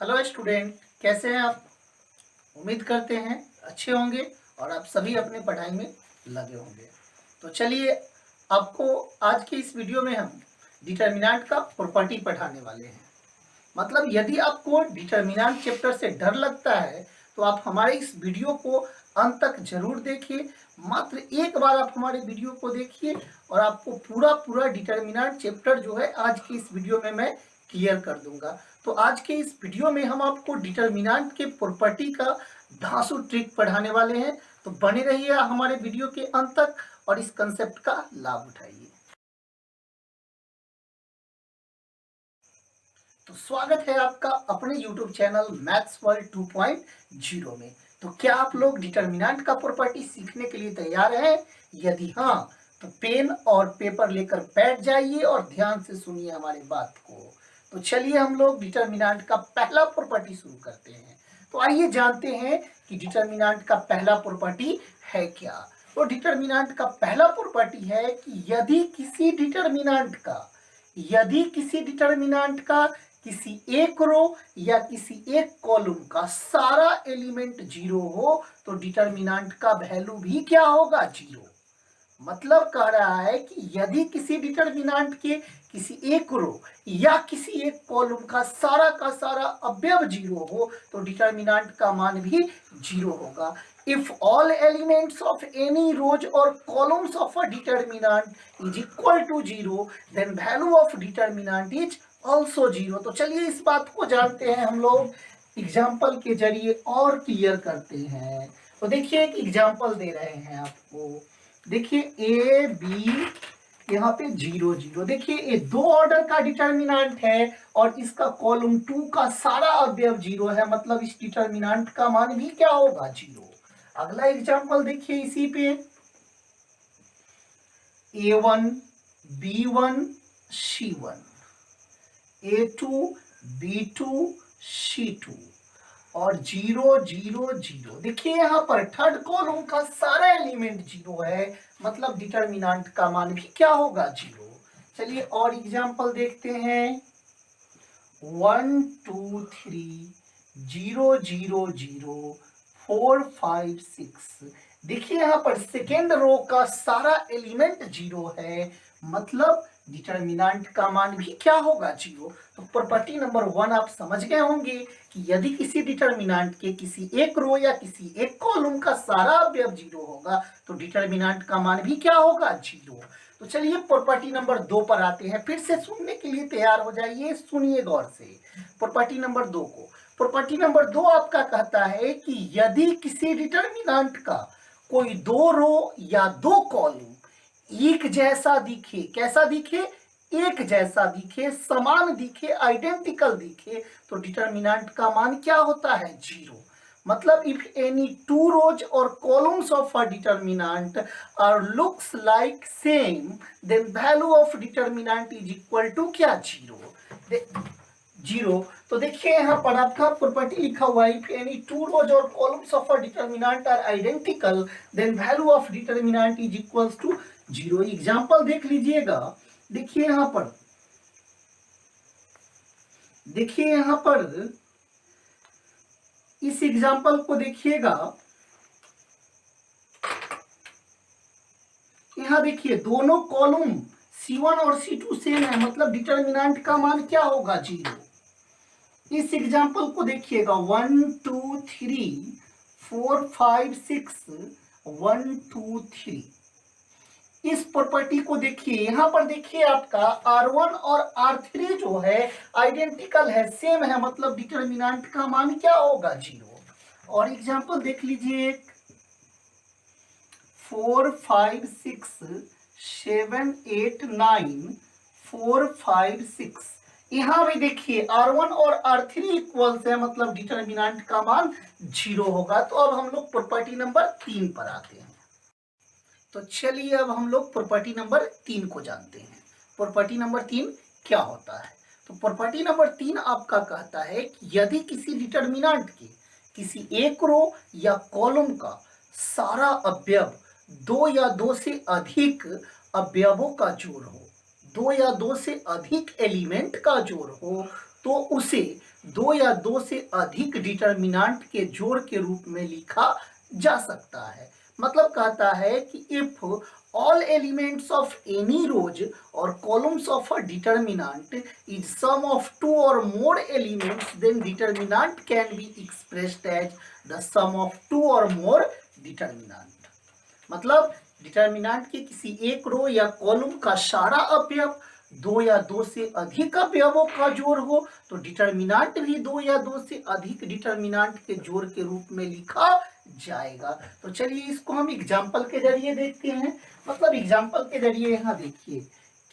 Hello student, कैसे हैं आप? उम्मीद करते हैं अच्छे होंगे और आप सभी अपने पढ़ाई में लगे होंगे। तो चलिए, आपको आज के इस वीडियो में हम डिटर्मिनेंट का प्रॉपर्टी पढ़ाने वाले हैं। मतलब यदि आपको डिटर्मिनेंट चैप्टर से डर लगता है तो आप हमारे इस वीडियो को अंत तक जरूर देखिए। मात्र एक बार आप हमारे वीडियो को देखिए और आपको पूरा पूरा डिटर्मिनेंट चैप्टर जो है आज की इस वीडियो में मैं क्लियर कर दूंगा। तो आज के इस वीडियो में हम आपको डिटर्मिनेंट के प्रॉपर्टी का धांसू ट्रिक पढ़ाने वाले हैं। तो बने रहिए हमारे वीडियो के अंत तक और इस कंसेप्ट का लाभ उठाइए। तो स्वागत है आपका अपने YouTube चैनल मैथ्स वर्ल्ड 2.0 में। तो क्या आप लोग डिटर्मिनेंट का प्रॉपर्टी सीखने के लिए तैयार हैं? यदि हाँ, तो पेन और पेपर लेकर बैठ जाइए और ध्यान से सुनिए हमारी बात को। तो चलिए हम लोग डिटर्मिनेंट का पहला प्रॉपर्टी शुरू करते हैं। तो आइए जानते हैं कि डिटर्मिनेंट का पहला प्रॉपर्टी है क्या। तो डिटर्मिनेंट का पहला प्रॉपर्टी है कि यदि किसी डिटर्मिनेंट का किसी एक रो या किसी एक कॉलम का सारा एलिमेंट जीरो हो तो डिटर्मिनेंट का वैल्यू भी क्या होगा? जीरो। मतलब कह रहा है कि यदि किसी डिटर्मिनेंट के किसी एक रो या किसी एक कॉलम का सारा अवयव जीरो हो तो डिटर्मिनेंट का मान भी जीरो होगा। If all elements of any rows or columns of a determinant is equal to zero, then value of determinant is also zero। तो चलिए इस बात को जानते हैं हम लोग एग्जाम्पल के जरिए और क्लियर करते हैं। तो देखिए एक एग्जाम्पल दे रहे हैं आपको। देखिए ए बी, यहाँ पे जीरो जीरो। देखिए ये दो ऑर्डर का डिटर्मिनेंट है और इसका कॉलम 2 का सारा अवयव जीरो है, मतलब इस डिटर्मिनेंट का मान भी क्या होगा? जीरो। अगला एग्जांपल देखिए इसी पे, A1 B1 C1, A2 B2 C2 और जीरो जीरो जीरो। देखिए यहाँ पर थर्ड कॉलम का सारा एलिमेंट जीरो है, मतलब डिटर्मिनेंट का मान भी क्या होगा? जीरो। चलिए और एग्जांपल देखते हैं, 1 2 3 0 0 0 4 5 6। देखिए यहाँ पर सेकेंड रो का सारा एलिमेंट जीरो है, मतलब डिटर्मिनेंट का मान भी क्या होगा? जीरो। तो प्रॉपर्टी नंबर 1 आप समझ गए होंगे कि यदि किसी डिटर्मिनेंट के किसी एक रो या किसी एक कॉलम का सारा अवयव जीरो होगा तो डिटर्मिनेंट का मान भी क्या होगा? जीरो। तो चलिए प्रॉपर्टी नंबर 2 पर आते हैं। फिर से सुनने के लिए तैयार हो जाइए, सुनिए गौर से प्रॉपर्टी नंबर 2 को। प्रॉपर्टी नंबर 2 आपका कहता है कि यदि किसी डिटर्मिनेंट का कोई दो रो या दो कॉलम एक जैसा दिखे, कैसा दिखे? एक जैसा दिखे, समान दिखे, आइडेंटिकल दिखे तो डिटर्मिनेंट का मान क्या होता है? जीरो। मतलब इफ एनी टू रोज और columns of a determinant are looks like same then value of determinant is equal to क्या? जीरो। जीरो। तो देखिए यहाँ पर आपका प्रॉपर्टी लिखा हुआ है, इफ एनी टू रोज और columns of a determinant are identical then value of determinant is equals to zero. Example देख लीजिएगा। देखिए यहाँ पर, देखिए यहाँ पर इस एग्जांपल को देखिएगा। यहाँ देखिए दोनों कॉलम C1 और C2 सेम है, मतलब डिटर्मिनेंट का मान क्या होगा? जीरो। इस एग्जाम्पल को देखिएगा, 1 2 3 4 5 6 1 2 3। इस प्रॉपर्टी को देखिए, यहाँ पर देखिए आपका R1 और R3 जो है आइडेंटिकल है, सेम है, मतलब डिटर्मिनेंट का मान क्या होगा? जीरो। और एग्जाम्पल देख लीजिए, 4 5 6 7 8 9 4 5 6। यहाँ भी देखिए R1 और R3 इक्वल्स है, मतलब डिटर्मिनेंट का मान जीरो होगा। तो अब हम लोग प्रॉपर्टी नंबर 3 पर आते हैं। तो चलिए अब हम लोग प्रॉपर्टी नंबर 3 को जानते हैं। प्रॉपर्टी नंबर 3 क्या होता है? तो प्रॉपर्टी नंबर 3 आपका कहता है कि यदि किसी डिटर्मिनेंट के किसी एक रो या कॉलम का सारा अवयव दो या दो से अधिक अवयवों का जोड़ हो, दो या दो से अधिक एलिमेंट का जोड़ हो, तो उसे दो या दो से अधिक डिटर्मिनेंट के जोड़ के रूप में लिखा जा सकता है। मतलब कहता है कि if all elements of any rows और columns of a determinant is sum of two or more elements, then determinant can be expressed as the sum of two or more determinant. मतलब डिटर्मिनेंट के किसी एक रो या column का सारा अवयव दो या दो से अधिक अवयवों का जोड़ हो तो डिटर्मिनेंट भी दो या दो से अधिक डिटर्मिनेंट के जोड़ के रूप में लिखा जाएगा। तो चलिए इसको हम एग्जाम्पल के जरिए देखते हैं। मतलब एग्जाम्पल के जरिए यहाँ देखिए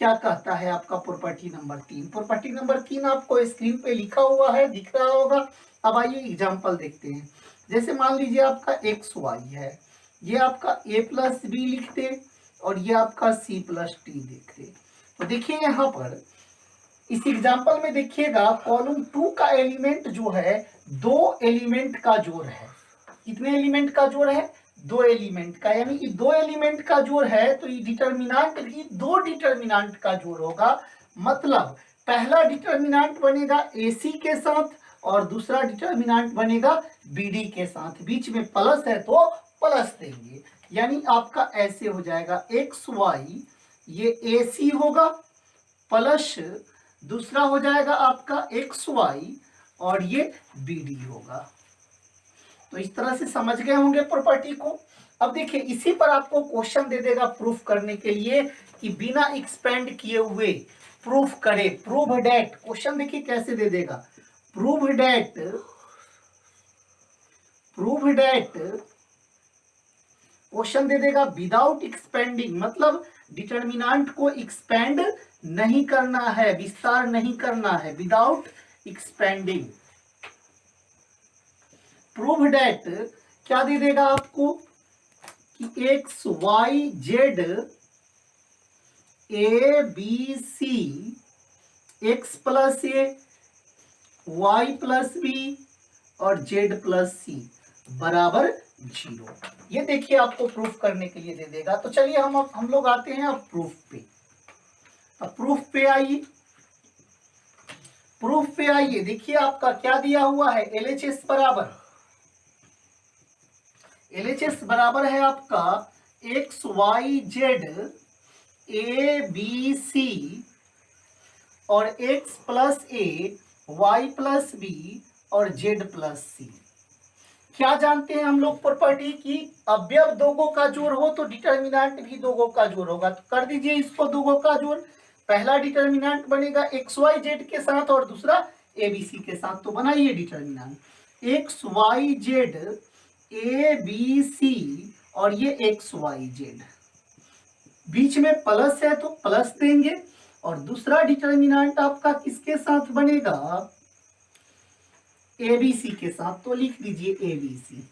क्या कहता है आपका प्रॉपर्टी नंबर 3। प्रॉपर्टी नंबर 3 आपको स्क्रीन पे लिखा हुआ है, दिख रहा होगा। अब आइए एग्जाम्पल देखते हैं। जैसे मान लीजिए आपका एक्स वाई है, ये आपका a प्लस बी लिखते और ये आपका c प्लस टी देखते। तो देखिए यहाँ पर इस एग्जाम्पल में देखिएगा कॉलम 2 का एलिमेंट जो है दो एलिमेंट का जोड़ है। कितने एलिमेंट का जोड़ है? दो एलिमेंट का, यानी कि दो एलिमेंट का जोड़ है तो ये डिटर्मिनेंट भी दो डिटर्मिनेंट का जोड़ होगा। मतलब पहला डिटर्मिनेंट बनेगा AC के साथ और दूसरा डिटर्मिनेंट बनेगा BD के साथ। बीच में प्लस है तो प्लस देंगे, यानी आपका ऐसे हो जाएगा XY, ये AC होगा प्लस दूसरा हो जाएगा आपका XY और ये BD होगा। तो इस तरह से समझ गए होंगे प्रॉपर्टी को। अब देखिए इसी पर आपको क्वेश्चन दे देगा प्रूफ करने के लिए कि बिना एक्सपेंड किए हुए प्रूफ करे। प्रूव डेट, क्वेश्चन देखिए कैसे दे देगा। प्रूव डेट क्वेश्चन दे देगा विदाउट एक्सपेंडिंग, मतलब डिटर्मिनेंट को एक्सपेंड नहीं करना है, विस्तार नहीं करना है, विदाउट एक्सपेंडिंग। प्रूव डेट क्या दे देगा आपको कि X Y Z A B C X plus A Y plus B और जेड प्लस सी बराबर 0। ये देखिए आपको प्रूफ करने के लिए दे देगा। तो चलिए हम लोग आते हैं अब प्रूफ पे। अब प्रूफ पे आइए, प्रूफ पे आइए। देखिए आपका क्या दिया हुआ है, LHS बराबर है आपका X Y Z A B C और X plus A Y plus B और जेड प्लस सी। क्या जानते हैं हम लोग प्रॉपर्टी की, अवयव दोगों का जोड़ हो तो डिटर्मिनेंट भी दोगों का जोड़ होगा। तो कर दीजिए इसको दोगों का जोड़। पहला डिटर्मिनेंट बनेगा एक्स वाई जेड के साथ और दूसरा ABC के साथ। तो बनाइए determinant X Y Z ABC और ये एक्स वाई जेड, बीच में प्लस है तो प्लस देंगे और दूसरा डिटर्मिनेंट आपका किसके साथ बनेगा, ABC के साथ। तो लिख दीजिए ABC।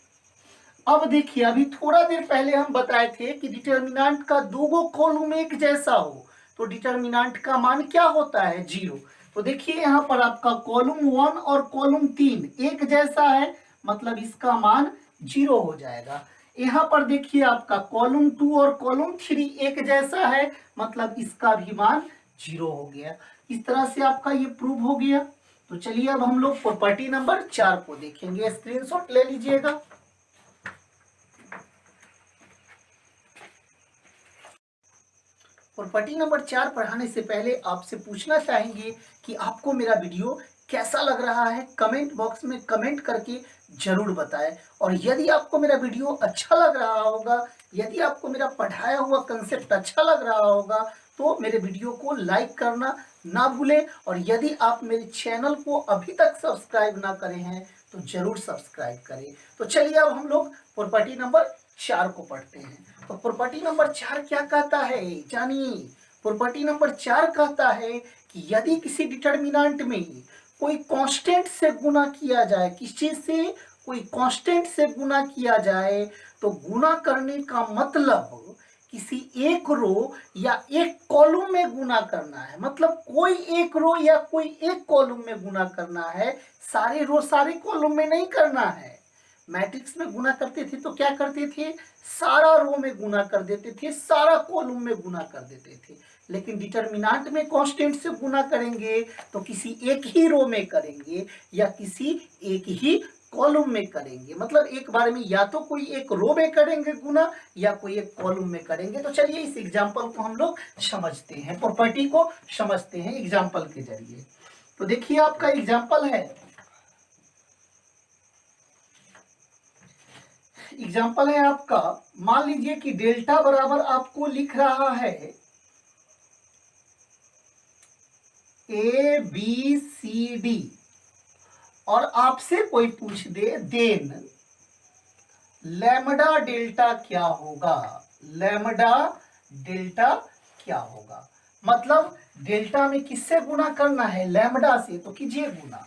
अब देखिए अभी थोड़ा देर पहले हम बताए थे कि डिटर्मिनेंट का दोगो कॉलम एक जैसा हो तो डिटर्मिनेंट का मान क्या होता है, 0। तो देखिए यहाँ पर आपका कॉलम 1 और कॉलम 3 एक जैसा है, मतलब इसका मान 0 हो जाएगा। यहाँ पर देखिए आपका कॉलम 2 और कॉलम 3 एक जैसा है, मतलब इसका भी मान 0 हो गया। इस तरह से आपका ये प्रूव हो गया। तो चलिए अब हम लोग प्रॉपर्टी नंबर 4 को देखेंगे। स्क्रीनशॉट ले लीजिएगा। प्रॉपर्टी नंबर 4 पढ़ाने से पहले आपसे पूछना चाहेंगे कि आपको मेरा वीडियो कैसा लग रहा है। कमेंट बॉक्स में कमेंट करके जरूर बताएं। और यदि आपको मेरा वीडियो अच्छा लग रहा होगा, यदि आपको मेरा पढ़ाया हुआ कंसेप्ट अच्छा लग रहा होगा तो मेरे वीडियो को लाइक करना ना भूलें। और यदि आप मेरे चैनल को अभी तक सब्सक्राइब ना करे हैं तो जरूर सब्सक्राइब करें। तो चलिए अब हम लोग प्रॉपर्टी नंबर 4 को पढ़ते हैं। तो प्रॉपर्टी नंबर 4 क्या कहता है जानिए। प्रॉपर्टी नंबर 4 कहता है कि यदि किसी डिटर्मिनेंट में कोई कांस्टेंट से गुना किया जाए, किस चीज से, कोई कांस्टेंट से गुना किया जाए, तो गुना करने का मतलब किसी एक रो या एक कॉलम में गुना करना है। मतलब कोई एक रो या कोई एक कॉलम में गुना करना है, सारे रो सारे कॉलम में नहीं करना है। मैट्रिक्स में गुना करते थे तो क्या करते थे, सारा रो में गुना कर देते थे, सारा कॉलम में गुना कर देते थे। लेकिन डिटर्मिनेंट में कांस्टेंट से गुना करेंगे तो किसी एक ही रो में करेंगे या किसी एक ही कॉलम में करेंगे। मतलब एक बार में या तो कोई एक रो में करेंगे गुना या कोई एक कॉलम में करेंगे। तो चलिए इस एग्जांपल को हम लोग समझते हैं, प्रॉपर्टी को समझते हैं एग्जांपल के जरिए। तो देखिए आपका एग्जांपल है, एग्जांपल है आपका, मान लीजिए कि डेल्टा बराबर आपको लिख रहा है ए बी सी डी और आपसे कोई पूछ दे देन लैम्डा डेल्टा क्या होगा, लैम्डा डेल्टा क्या होगा। मतलब डेल्टा में किससे गुना करना है, लैम्डा से, तो कीजिए गुना।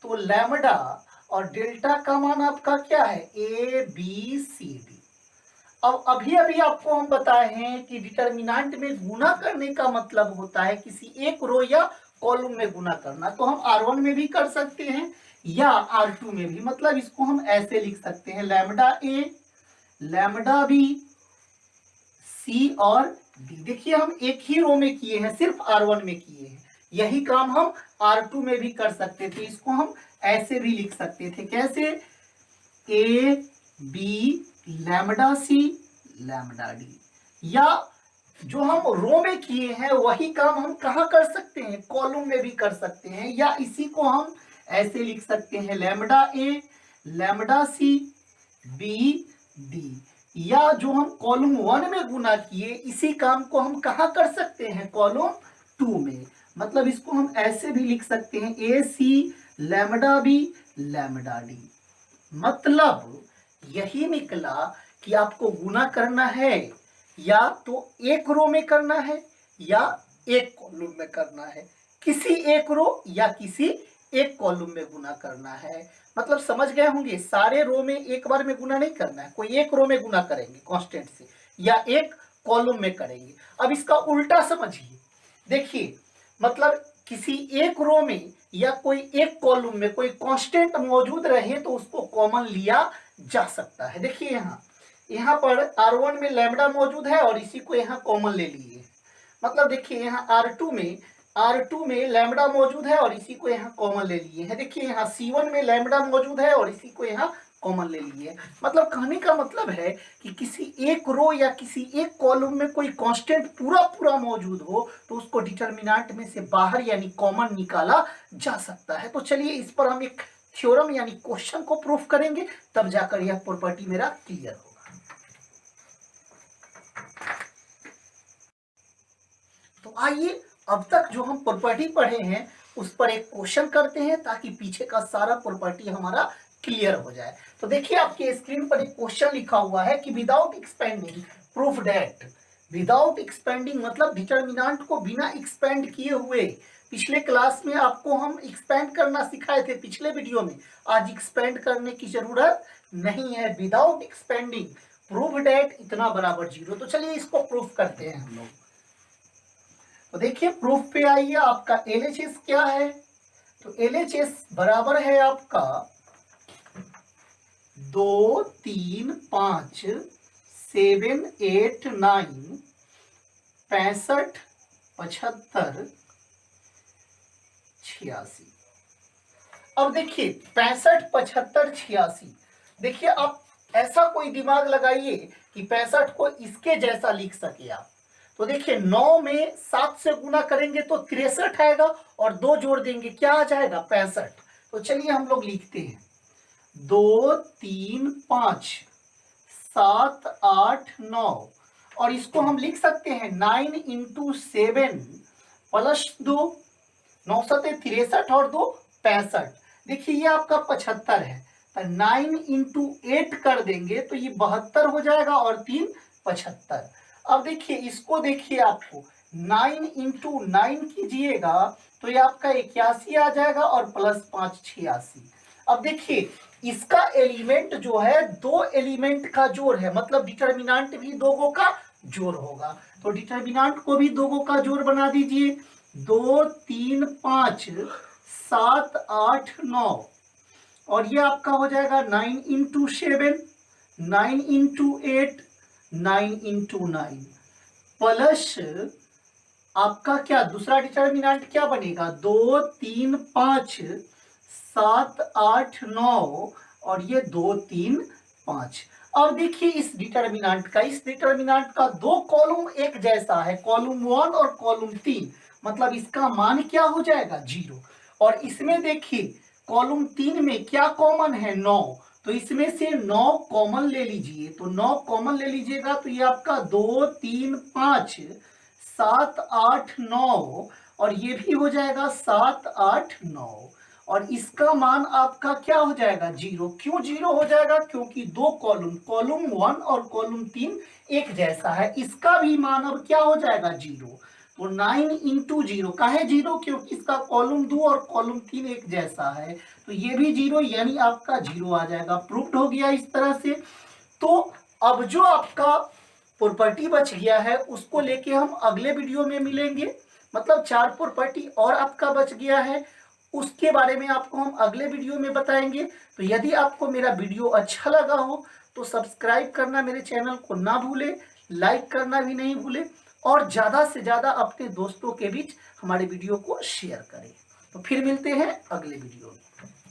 तो लैम्डा और डेल्टा का मान आपका क्या है, ए बी सी डी। अब अभी अभी आपको हम बताए हैं कि डिटर्मिनेंट में गुना करने का मतलब होता है किसी एक रो या कॉलम में गुना करना। तो हम R1 में भी कर सकते हैं या R2 में भी। मतलब इसको हम ऐसे लिख सकते हैं, लैम्डा ए, लैम्डा बी, सी और डी। देखिए हम एक ही रो में किए हैं, सिर्फ R1 में किए हैं, यही काम हम R2 में भी कर सकते थे। इसको हम ऐसे भी लिख सकते थे, कैसे, A B lambda C lambda D. या जो हम रो में किए हैं वही काम हम कहाँ कर सकते हैं, कॉलम में भी कर सकते हैं। या इसी को हम ऐसे लिख सकते हैं, लैम्डा ए लैम्डा सी बी डी। या जो हम कॉलम 1 में गुना किए इसी काम को हम कहाँ कर सकते हैं, कॉलम 2 में। मतलब इसको हम ऐसे भी लिख सकते हैं, ए सी लैम्डा बी लैम्डा डी। मतलब यही निकला कि आपको गुना करना है या तो एक रो में करना है या एक कॉलम में करना है, किसी एक रो या किसी एक कॉलम में गुना करना है। मतलब समझ गए होंगे, सारे रो में एक बार में गुना नहीं करना है, कोई एक रो में गुना करेंगे कांस्टेंट से या एक कॉलम में करेंगे। अब इसका उल्टा समझिए, देखिए मतलब किसी एक रो में या कोई एक कॉलम में कोई कांस्टेंट मौजूद रहे तो उसको कॉमन लिया जा सकता है। देखिए यहाँ पर R1 में लैम्डा मौजूद है और इसी को यहाँ कॉमन ले लिए। मतलब देखिए यहाँ R2 में लैम्डा मौजूद है और इसी को यहाँ कॉमन ले लिए हैं। देखिए यहाँ C1 में लैम्डा मौजूद है और इसी को यहाँ कॉमन ले लिए। मतलब कहने का मतलब है कि किसी एक रो या किसी एक कॉलम में कोई कांस्टेंट पूरा मौजूद हो तो उसको डिटर्मिनेंट में से बाहर यानी कॉमन निकाला जा सकता है। तो चलिए इस पर हम एक थ्योरम यानी क्वेश्चन को प्रूफ करेंगे, तब जाकर यह प्रॉपर्टी मेरा क्लियर होगा। तो आइए अब तक जो हम प्रॉपर्टी पढ़े हैं उस पर एक क्वेश्चन करते हैं ताकि पीछे का सारा प्रॉपर्टी हमारा क्लियर हो जाए। तो देखिए आपके स्क्रीन पर एक क्वेश्चन लिखा हुआ है कि without expanding proof that, without expanding मतलब डिटर्मिनेंट को बिना एक्सपेंड किए हुए। पिछले क्लास में आपको हम एक्सपेंड करना सिखाए थे पिछले वीडियो में, आज एक्सपेंड करने की जरूरत नहीं है। विदाउट एक्सपेंडिंग प्रूफ दैट इतना बराबर 0। तो चलिए इसको प्रूफ करते हैं हम लोग। तो देखिए प्रूफ पे आइए, आपका LHS क्या है, तो LHS बराबर है आपका 2 3 5 7 8 9 65 75 86। अब देखिए 65 75 86, देखिए आप ऐसा कोई दिमाग लगाइए कि 65 को इसके जैसा लिख सके आप। तो देखिए 9 में 7 से गुना करेंगे तो 63 आएगा और 2 जोड़ देंगे क्या आ जाएगा, 65। तो चलिए हम लोग लिखते हैं 2 3 5 7 8 9 और इसको हम लिख सकते हैं 9 इंटू 7 प्लस 2, 9 सते 63 और 2 65। देखिए ये आपका 75 है, तो 9 इंटू 8 कर देंगे तो ये 72 हो जाएगा और 3 75। अब देखिए इसको देखिए, आपको 9 इंटू 9 कीजिएगा तो ये आपका 81 आ जाएगा और प्लस 5 86। अब देखिए इसका एलिमेंट जो है 2 एलिमेंट का जोड़ है, मतलब डिटर्मिनेंट भी 2 का जोड़ होगा। तो डिटर्मिनेंट को भी 2 का जोड़ बना दीजिए, 2 3 5 7 8 9 और ये आपका हो जाएगा 9 इंटू 7 9 इंटू 8 9 इंटू 9 प्लस आपका क्या दूसरा डिटर्मिनेंट क्या बनेगा, 2 3 5 7 8 9 और ये 2 3 5। अब देखिए इस डिटर्मिनेंट का दो कॉलम एक जैसा है, कॉलम 1 और कॉलम 3, मतलब इसका मान क्या हो जाएगा 0। और इसमें देखिए कॉलम 3 में क्या कॉमन है 9, तो इसमें से 9 कॉमन ले लीजिए, तो 9 कॉमन ले लीजिएगा तो ये आपका 2 3 5 7 8 9 और ये भी हो जाएगा 7 8 9 और इसका मान आपका क्या हो जाएगा 0। क्यों 0 हो जाएगा, क्योंकि दो कॉलम 1 और कॉलम 3 एक जैसा है, इसका भी मान अब क्या हो जाएगा 0। तो 9 इंटू 0 काहे 0, क्योंकि इसका कॉलम 2 और कॉलम 3 एक जैसा है, तो ये भी 0 यानी आपका 0 आ जाएगा। प्रूफ्ड हो गया इस तरह से। तो अब जो आपका प्रॉपर्टी बच गया है उसको लेके हम अगले वीडियो में मिलेंगे, मतलब 4 प्रॉपर्टी और आपका बच गया है, उसके बारे में आपको हम अगले वीडियो में बताएंगे। तो यदि आपको मेरा वीडियो अच्छा लगा हो तो सब्सक्राइब करना मेरे चैनल को ना भूले, लाइक करना भी नहीं भूले और ज़्यादा से ज़्यादा अपने दोस्तों के बीच हमारे वीडियो को शेयर करें। तो फिर मिलते हैं अगले वीडियो में।